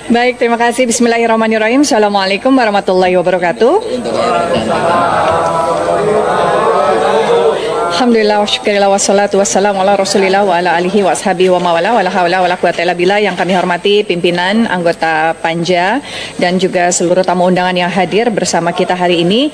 Baik, terima kasih. Bismillahirrahmanirrahim. Assalamualaikum warahmatullahi wabarakatuh. Alhamdulillah wa syukurillah wassalatu wassalamu ala rasulillah wa ala alihi wa ashabihi wa mawala wa la hawla wa la quwata illa billah. Yang kami hormati pimpinan, anggota Panja dan juga seluruh tamu undangan yang hadir bersama kita hari ini.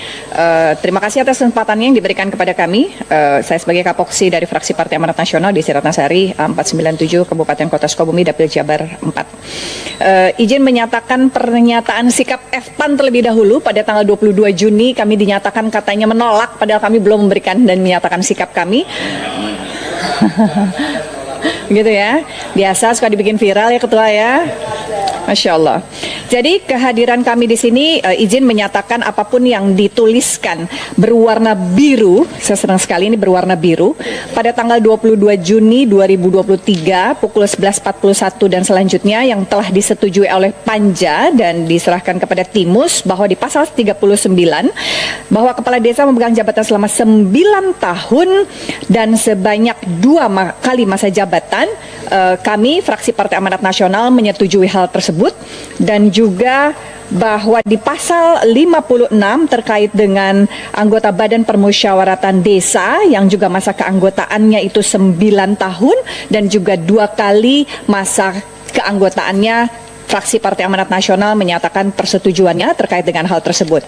Terima kasih atas kesempatannya yang diberikan kepada kami. Saya sebagai Kapoksi dari fraksi Partai Amanat Nasional di Ratna Sari 497 Kabupaten Kota Sukabumi Dapil Jabar 4. Izin menyatakan pernyataan sikap FPAN terlebih dahulu. Pada tanggal 22 Juni kami dinyatakan katanya menolak, padahal kami belum memberikan dan menyatakan sikap kami. Gitu ya. Biasa suka dibikin viral ya Ketua ya. Masya Allah. Jadi kehadiran kami di sini izin menyatakan apapun yang dituliskan berwarna biru, saya senang sekali ini berwarna biru, pada tanggal 22 Juni 2023 pukul 11.41 dan selanjutnya yang telah disetujui oleh Panja dan diserahkan kepada Timus bahwa di pasal 39 bahwa kepala desa memegang jabatan selama 9 tahun dan sebanyak 2 kali masa jabatan. Kami fraksi Partai Amanat Nasional menyetujui hal tersebut dan juga bahwa di pasal 56 terkait dengan anggota Badan Permusyawaratan Desa yang juga masa keanggotaannya itu 9 tahun dan juga 2 kali masa keanggotaannya, fraksi Partai Amanat Nasional menyatakan persetujuannya terkait dengan hal tersebut.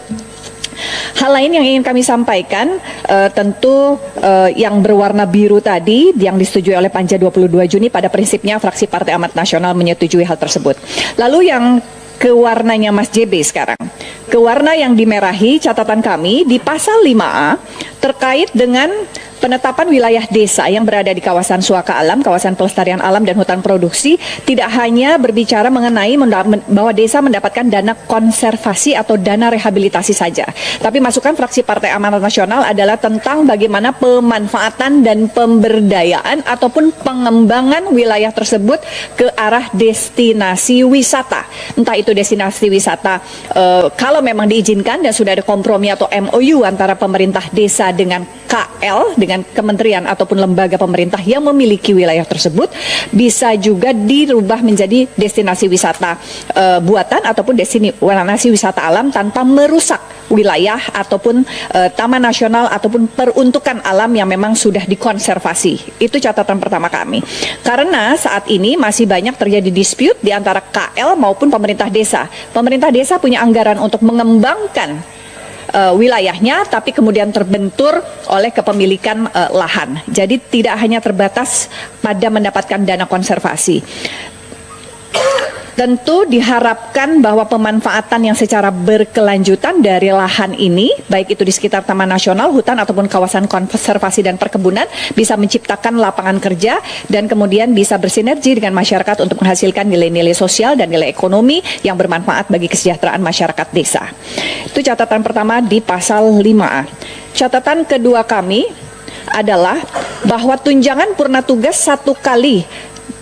Hal lain yang ingin kami sampaikan tentu yang berwarna biru tadi yang disetujui oleh Panja 22 Juni pada prinsipnya fraksi Partai Amanat Nasional menyetujui hal tersebut. Lalu yang ke warnanya Mas JB sekarang. Ke warna yang dimerahi catatan kami di pasal 5A terkait dengan penetapan wilayah desa yang berada di kawasan Suaka Alam, kawasan pelestarian alam dan hutan produksi, tidak hanya berbicara mengenai bahwa desa mendapatkan dana konservasi atau dana rehabilitasi saja. Tapi masukan fraksi Partai Amanat Nasional adalah tentang bagaimana pemanfaatan dan pemberdayaan ataupun pengembangan wilayah tersebut ke arah destinasi wisata. Entah itu destinasi wisata kalau memang diizinkan dan sudah ada kompromi atau MOU antara pemerintah desa dengan KL, dengan kementerian ataupun lembaga pemerintah yang memiliki wilayah tersebut, bisa juga dirubah menjadi destinasi wisata buatan ataupun destinasi wisata alam tanpa merusak wilayah ataupun taman nasional ataupun peruntukan alam yang memang sudah dikonservasi. Itu catatan pertama kami. Karena saat ini masih banyak terjadi dispute di antara KL maupun pemerintah desa. Pemerintah desa punya anggaran untuk mengembangkan wilayahnya, tapi kemudian terbentur oleh kepemilikan lahan. Jadi tidak hanya terbatas pada mendapatkan dana konservasi. Tentu diharapkan bahwa pemanfaatan yang secara berkelanjutan dari lahan ini, baik itu di sekitar Taman Nasional, hutan ataupun kawasan konservasi dan perkebunan, bisa menciptakan lapangan kerja dan kemudian bisa bersinergi dengan masyarakat untuk menghasilkan nilai-nilai sosial dan nilai ekonomi yang bermanfaat bagi kesejahteraan masyarakat desa. Itu catatan pertama di pasal 5A. Catatan kedua kami adalah bahwa tunjangan purna tugas 1 kali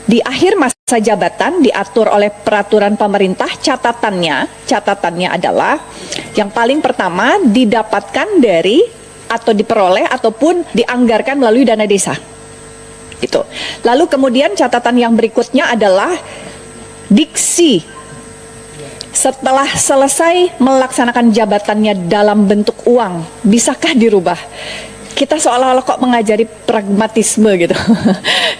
di akhir masa jabatan diatur oleh peraturan pemerintah. Catatannya adalah yang paling pertama didapatkan dari atau diperoleh ataupun dianggarkan melalui dana desa. Itu. Lalu kemudian catatan yang berikutnya adalah diksi setelah selesai melaksanakan jabatannya dalam bentuk uang, bisakah dirubah? Kita seolah-olah kok mengajari pragmatisme gitu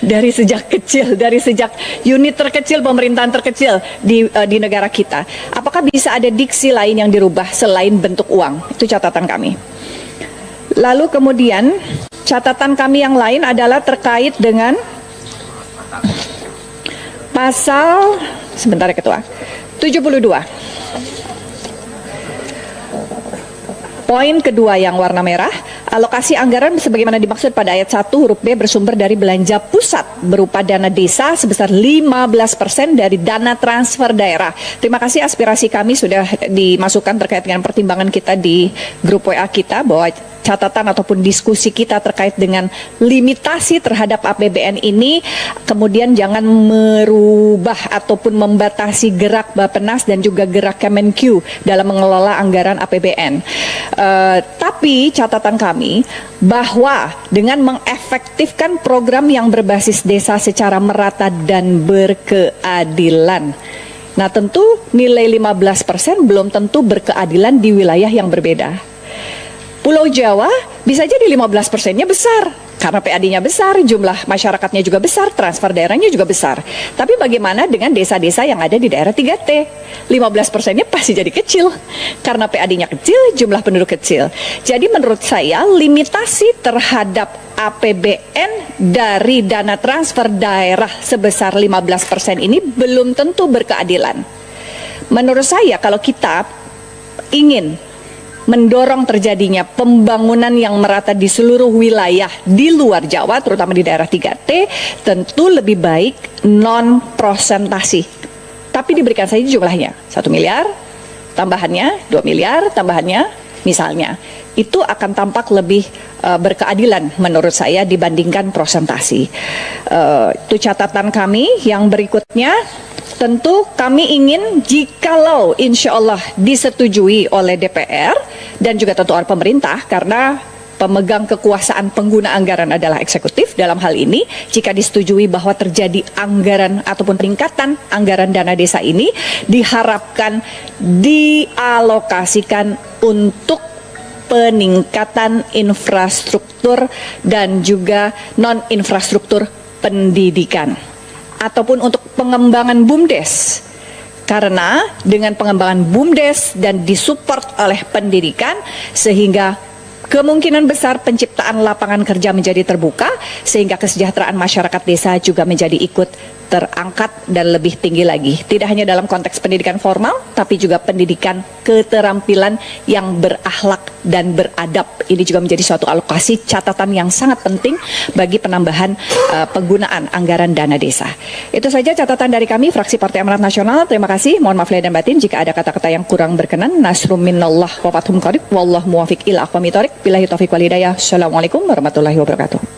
dari sejak kecil, dari sejak unit terkecil, pemerintahan terkecil di negara kita. Apakah bisa ada diksi lain yang dirubah selain bentuk uang? Itu catatan kami. Lalu kemudian catatan kami yang lain adalah terkait dengan pasal, sebentar ya Ketua, 72. Poin kedua yang warna merah, alokasi anggaran sebagaimana dimaksud pada ayat 1 huruf B bersumber dari belanja pusat berupa dana desa sebesar 15% dari dana transfer daerah. Terima kasih, aspirasi kami sudah dimasukkan terkait dengan pertimbangan kita di grup WA kita bahwa catatan ataupun diskusi kita terkait dengan limitasi terhadap APBN ini kemudian jangan merubah ataupun membatasi gerak Bappenas dan juga gerak Kemenq dalam mengelola anggaran APBN. Tapi catatan kami bahwa dengan mengefektifkan program yang berbasis desa secara merata dan berkeadilan, Nah, tentu nilai 15% belum tentu berkeadilan di wilayah yang berbeda. Pulau Jawa bisa jadi 15%-nya besar, karena PAD-nya besar, jumlah masyarakatnya juga besar, transfer daerahnya juga besar. Tapi bagaimana dengan desa-desa yang ada di daerah 3T? 15%-nya pasti jadi kecil, karena PAD-nya kecil, jumlah penduduk kecil. Jadi menurut saya, limitasi terhadap APBN dari dana transfer daerah sebesar 15% ini belum tentu berkeadilan. Menurut saya, kalau kita ingin mendorong terjadinya pembangunan yang merata di seluruh wilayah di luar Jawa, terutama di daerah 3T, tentu lebih baik non-prosentasi. Tapi diberikan saja jumlahnya, 1 miliar, tambahannya 2 miliar, tambahannya misalnya. Itu akan tampak lebih berkeadilan menurut saya dibandingkan prosentasi. Itu catatan kami. Yang berikutnya, tentu kami ingin jikalau insya Allah disetujui oleh DPR dan juga tentu oleh pemerintah, karena pemegang kekuasaan pengguna anggaran adalah eksekutif dalam hal ini, jika disetujui bahwa terjadi anggaran ataupun peningkatan anggaran dana desa ini, diharapkan dialokasikan untuk peningkatan infrastruktur dan juga non-infrastruktur pendidikan, ataupun untuk pengembangan BUMDes. Karena dengan pengembangan BUMDes dan disupport oleh pendidikan, sehingga kemungkinan besar penciptaan lapangan kerja menjadi terbuka, sehingga kesejahteraan masyarakat desa juga menjadi ikut terangkat dan lebih tinggi lagi. Tidak hanya dalam konteks pendidikan formal, tapi juga pendidikan keterampilan yang berakhlak dan beradab. Ini juga menjadi suatu alokasi catatan yang sangat penting bagi penambahan penggunaan anggaran dana desa. Itu saja catatan dari kami, fraksi Partai Amanat Nasional. Terima kasih. Mohon maaf lahir dan batin jika ada kata-kata yang kurang berkenan. Nasrum minallah wa fathum qarib. Wallahu muwafiq ila aqwamit thoriq. Billahi taufiq wal hidayah. Assalamualaikum warahmatullahi wabarakatuh.